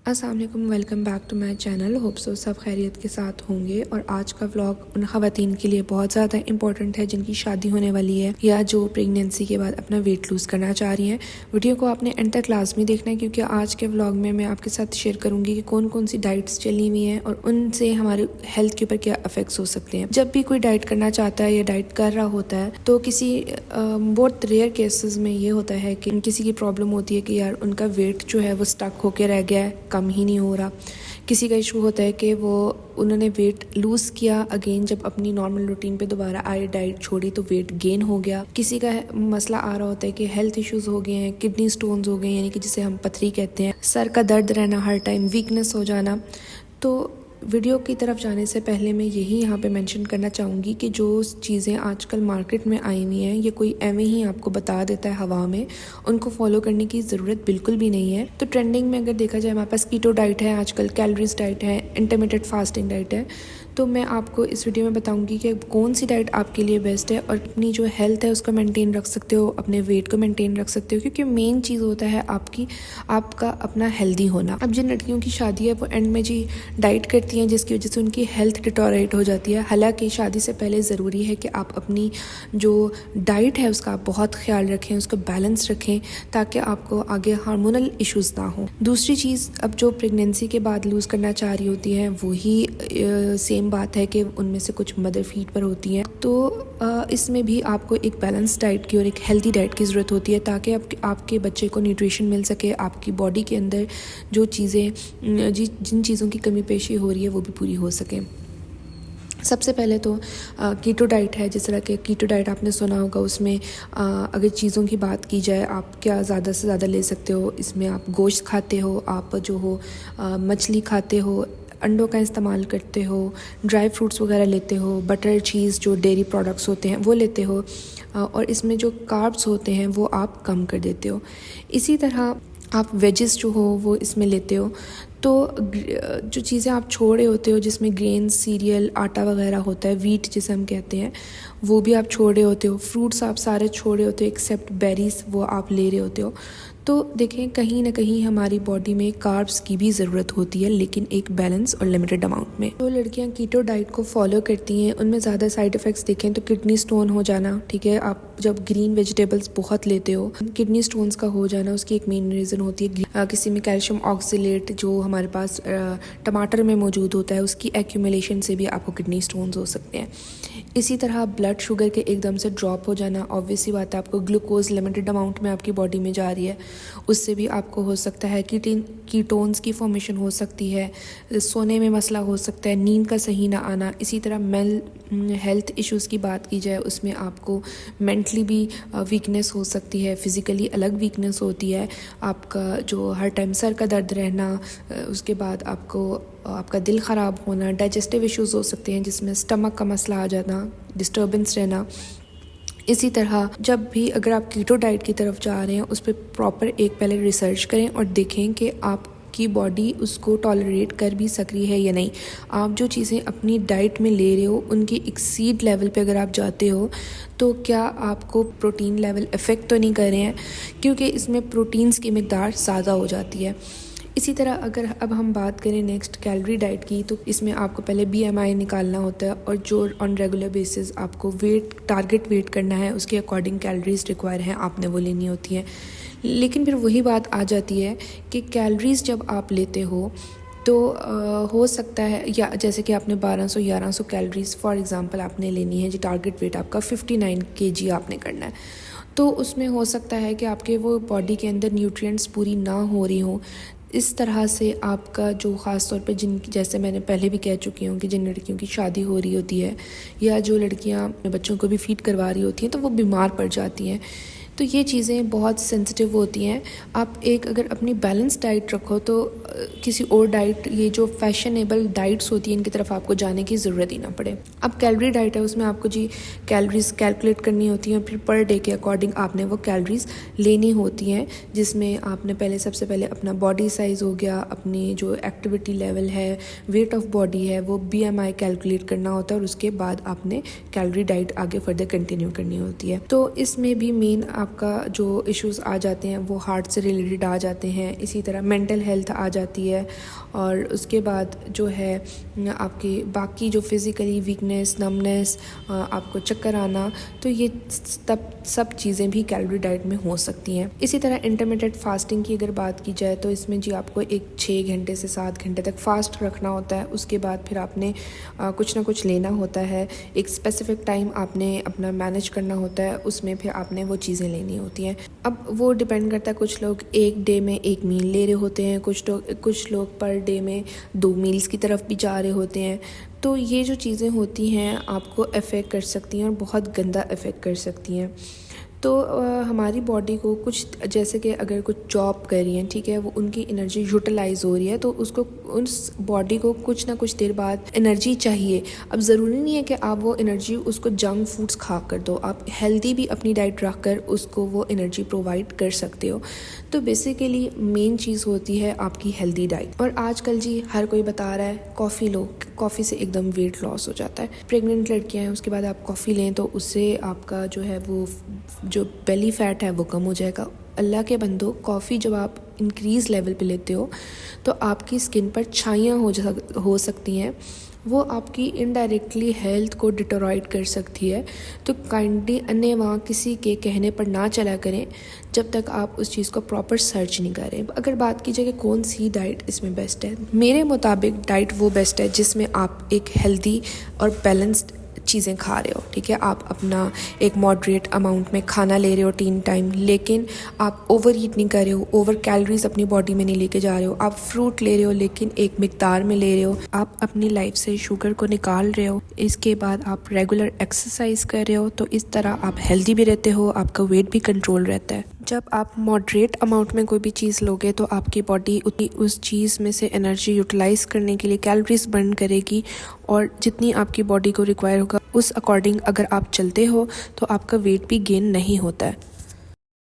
अस्सलाम वालेकुम, welcome back to my channel. Hope so सब खैरियत के साथ होंगे। और आज का व्लॉग उन ख़वातीन के लिए बहुत ज़्यादा इंपॉर्टेंट है जिनकी शादी होने वाली है या जो प्रेगनेंसी के बाद अपना वेट लूज़ करना चाह रही हैं। वीडियो को आपने एंड तक लाजमी देखना है क्योंकि आज के व्लॉग में मैं आपके साथ शेयर करूँगी कि कौन कौन सी डाइट्स चली हुई हैं और उनसे हमारे हेल्थ के ऊपर क्या अफेक्ट्स हो सकते हैं। जब भी कोई डाइट करना चाहता है या डाइट कर रहा होता है तो किसी बहुत रेयर केसेस में ये होता है कि किसी की प्रॉब्लम होती है कि यार उनका वेट जो है वो स्टक होके रह गया है, कम ही नहीं हो रहा। किसी का इशू होता है कि वो उन्होंने वेट लूज़ किया, अगेन जब अपनी नॉर्मल रूटीन पे दोबारा आए, डाइट छोड़ी तो वेट गेन हो गया। किसी का मसला आ रहा होता है कि हेल्थ इश्यूज हो गए हैं, किडनी स्टोन्स हो गए यानी कि जिसे हम पथरी कहते हैं, सर का दर्द रहना हर टाइम, वीकनेस हो जाना। तो वीडियो की तरफ जाने से पहले मैं यही यहाँ पे मेंशन करना चाहूँगी कि जो चीज़ें आजकल मार्केट में आई हुई हैं ये कोई एवं ही आपको बता देता है हवा में, उनको फॉलो करने की ज़रूरत बिल्कुल भी नहीं है। तो ट्रेंडिंग में अगर देखा जाए हमारे पास कीटो डाइट है आजकल, कैलोरीज डाइट है, इंटरमिटेंट फास्टिंग डाइट है। तो मैं आपको इस वीडियो में बताऊंगी कि कौन सी डाइट आपके लिए बेस्ट है और अपनी जो हेल्थ है उसको मेंटेन रख सकते हो, अपने वेट को मेंटेन रख सकते हो, क्योंकि मेन चीज़ होता है आपका अपना हेल्दी होना। अब जिन लड़कियों की शादी है वो एंड में जी डाइट करती हैं जिसकी वजह से उनकी हेल्थ डिटोरेट हो जाती है। हालांकि शादी से पहले ज़रूरी है कि आप अपनी जो डाइट है उसका बहुत ख्याल रखें, उसको बैलेंस रखें ताकि आपको आगे हार्मोनल इश्यूज़ ना हो। दूसरी चीज़, अब जो प्रेगनेंसी के बाद लूज़ करना चाह रही होती हैं वही सेम बात है कि उनमें से कुछ मदर फीड पर होती हैं। तो इसमें भी आपको एक बैलेंस डाइट की और एक हेल्दी डाइट की ज़रूरत होती है ताकि आपके बच्चे को न्यूट्रिशन मिल सके, आपकी बॉडी के अंदर जो चीज़ें जिन चीज़ों की कमी पेशी हो रही है वो भी पूरी हो सके। सबसे पहले तो कीटो डाइट है। जिस तरह के कीटो डाइट आपने सुना होगा, उसमें अगर चीज़ों की बात की जाए आप क्या ज़्यादा से ज़्यादा ले सकते हो। इसमें आप गोश्त खाते हो, आप जो हो मछली खाते हो, अंडों का इस्तेमाल करते हो, ड्राई फ्रूट्स वगैरह लेते हो, बटर चीज़ जो डेयरी प्रोडक्ट्स होते हैं वो लेते हो, और इसमें जो कार्ब्स होते हैं वो आप कम कर देते हो। इसी तरह आप वेजेस जो हो वो इसमें लेते हो। तो जो चीज़ें आप छोड़ रहे होते हो जिसमें ग्रेन, सीरियल, आटा वगैरह होता है, वीट जिसे हम कहते हैं, वो भी आप छोड़ रहे होते हो। फ्रूट्स आप सारे छोड़ रहे होते हो एक्सेप्ट बेरीज, वो आप ले रहे होते हो। तो देखें कहीं ना कहीं हमारी बॉडी में कार्ब्स की भी ज़रूरत होती है, लेकिन एक बैलेंस और लिमिटेड अमाउंट में। तो लड़कियां कीटो डाइट को फॉलो करती हैं, उनमें ज़्यादा साइड इफ़ेक्ट्स देखें तो किडनी स्टोन हो जाना, ठीक है। आप जब ग्रीन वेजिटेबल्स बहुत लेते हो, किडनी स्टोन्स का हो जाना उसकी एक मेन रीज़न होती है किसी में कैल्शियम ऑक्सीलेट जो हमारे पास टमाटर में मौजूद होता है उसकी एक्यूमुलेशन से भी आपको किडनी स्टोन्स हो सकते हैं। इसी तरह ब्लड शुगर के एकदम से ड्रॉप हो जाना, ऑब्वियसली बात है आपको ग्लूकोज लिमिटेड अमाउंट में आपकी बॉडी में जा रही है, उससे भी आपको हो सकता है कीटोन्स की फॉर्मेशन हो सकती है, सोने में मसला हो सकता है, नींद का सही ना आना। इसी तरह हेल्थ इश्यूज़ की बात की जाए उसमें आपको मेंटली भी वीकनेस हो सकती है, फिज़िकली अलग वीकनेस होती है, आपका जो हर टाइम सर का दर्द रहना, उसके बाद आपका दिल ख़राब होना, डाइजेस्टिव इश्यूज़ हो सकते हैं जिसमें स्टमक का मसला आ जाना, डिस्टर्बेंस रहना। इसी तरह जब भी अगर आप कीटो डाइट की तरफ जा रहे हैं उस पर प्रॉपर एक पहले रिसर्च करें और देखें कि आपकी बॉडी उसको टॉलरेट कर भी सक रही है या नहीं। आप जो चीज़ें अपनी डाइट में ले रहे हो उनकी एक्सीड लेवल पे अगर आप जाते हो तो क्या आपको प्रोटीन लेवल इफ़ेक्ट तो नहीं कर रहे हैं, क्योंकि इसमें प्रोटीन्स की मिकदार ज़्यादा हो जाती है। इसी तरह अगर अब हम बात करें नेक्स्ट कैलोरी डाइट की, तो इसमें आपको पहले BMI निकालना होता है और जो ऑन रेगुलर बेसिस आपको टारगेट वेट करना है उसके अकॉर्डिंग कैलोरीज रिक्वायर हैं आपने वो लेनी होती हैं। लेकिन फिर वही बात आ जाती है कि कैलोरीज जब आप लेते हो तो हो सकता है या जैसे कि आपने 1200-1100 कैलोरीज फॉर एग्ज़ाम्पल आपने लेनी है, जो टारगेट वेट आपका 59 kg आपने करना है, तो उसमें हो सकता है कि आपके वो बॉडी के अंदर न्यूट्रिएंट्स पूरी ना हो रही हों। इस तरह से आपका जो ख़ास तौर पे जैसे मैंने पहले भी कह चुकी हूँ कि जिन लड़कियों की शादी हो रही होती है या जो लड़कियाँ अपने बच्चों को भी फीड करवा रही होती हैं तो वो बीमार पड़ जाती हैं। तो ये चीज़ें बहुत सेंसिटिव होती हैं। आप एक अगर अपनी बैलेंस डाइट रखो तो किसी और डाइट, ये जो फैशनेबल डाइट्स होती हैं इनकी तरफ आपको जाने की ज़रूरत ही ना पड़े। अब कैलोरी डाइट है, उसमें आपको जी कैलोरीज कैलकुलेट करनी होती हैं, फिर पर डे के अकॉर्डिंग आपने वो कैलोरीज लेनी होती हैं, जिसमें आपने सबसे पहले अपना बॉडी साइज़ हो गया, अपनी जो एक्टिविटी लेवल है, वेट ऑफ बॉडी है, वो BMI कैलकुलेट करना होता है और उसके बाद आपने कैलोरी डाइट आगे फर्दर कंटिन्यू करनी होती है। तो इसमें भी मेन आपका जो इश्यूज़ आ जाते हैं वो हार्ट से रिलेटेड आ जाते हैं, इसी तरह मेंटल हेल्थ आ जाती है, और उसके बाद जो है आपकी बाकी जो फिज़िकली वीकनेस, नमनेस, आपको चक्कर आना, तो ये सब चीज़ें भी कैलोरी डाइट में हो सकती हैं। इसी तरह इंटरमिटेंट फास्टिंग की अगर बात की जाए तो इसमें जी आपको एक 6 घंटे से 7 घंटे तक फास्ट रखना होता है। उसके बाद फिर आपने कुछ ना कुछ लेना होता है, एक स्पेसिफिक टाइम आपने अपना मैनेज करना होता है, उसमें फिर आपने वो चीज़ें लेनी होती हैं। अब वो डिपेंड करता है, कुछ लोग एक डे में 1 मील ले रहे होते हैं, कुछ लोग पर डे में 2 मील्स की तरफ भी जा रहे होते हैं। तो ये जो चीज़ें होती हैं आपको अफेक्ट कर सकती हैं और बहुत गंदा अफेक्ट कर सकती हैं। तो हमारी बॉडी को कुछ, जैसे कि अगर कुछ जॉब कर रही हैं, ठीक है, वो उनकी एनर्जी यूटिलाइज हो रही है, तो उसको उस बॉडी को कुछ ना कुछ देर बाद एनर्जी चाहिए। अब ज़रूरी नहीं है कि आप वो एनर्जी उसको जंक फूड्स खा कर दो, आप हेल्दी भी अपनी डाइट रख कर उसको वो एनर्जी प्रोवाइड कर सकते हो। तो बेसिकली मेन चीज़ होती है आपकी हेल्दी डाइट। और आजकल जी हर कोई बता रहा है कॉफ़ी लो, कॉफ़ी से एकदम वेट लॉस हो जाता है। प्रेग्नेंट लड़कियां हैं, उसके बाद आप कॉफ़ी लें तो उससे आपका जो है वो जो बेली फैट है वो कम हो जाएगा। अल्लाह के बंदो, कॉफ़ी जब आप इंक्रीज़ लेवल पे लेते हो तो आपकी स्किन पर छाइयाँ हो सकती हैं, वो आपकी इनडायरेक्टली हेल्थ को डिटोरॉइड कर सकती है। तो काइंडली अन्य वहाँ किसी के कहने पर ना चला करें जब तक आप उस चीज़ को प्रॉपर सर्च नहीं करें। अगर बात की जाए कि कौन सी डाइट इसमें बेस्ट है, मेरे मुताबिक डाइट वो बेस्ट है जिसमें आप एक हेल्दी और बैलेंस्ड चीज़ें खा रहे हो, ठीक है, आप अपना एक मॉडरेट अमाउंट में खाना ले रहे हो 3 टाइम, लेकिन आप ओवर ईट नहीं कर रहे हो, ओवर कैलोरीज अपनी बॉडी में नहीं लेके जा रहे हो। आप फ्रूट ले रहे हो लेकिन एक मिकदार में ले रहे हो, आप अपनी लाइफ से शुगर को निकाल रहे हो, इसके बाद आप रेगुलर एक्सरसाइज कर रहे हो। तो इस तरह आप हेल्दी भी रहते हो, आपका वेट भी कंट्रोल रहता है। जब आप मॉडरेट अमाउंट में कोई भी चीज़ लोगे तो आपकी बॉडी उतनी उस चीज़ में से एनर्जी यूटिलाइज करने के लिए कैलोरीज बर्न करेगी, और जितनी आपकी बॉडी को रिक्वायर होगा उस अकॉर्डिंग अगर आप चलते हो तो आपका वेट भी गेन नहीं होता है।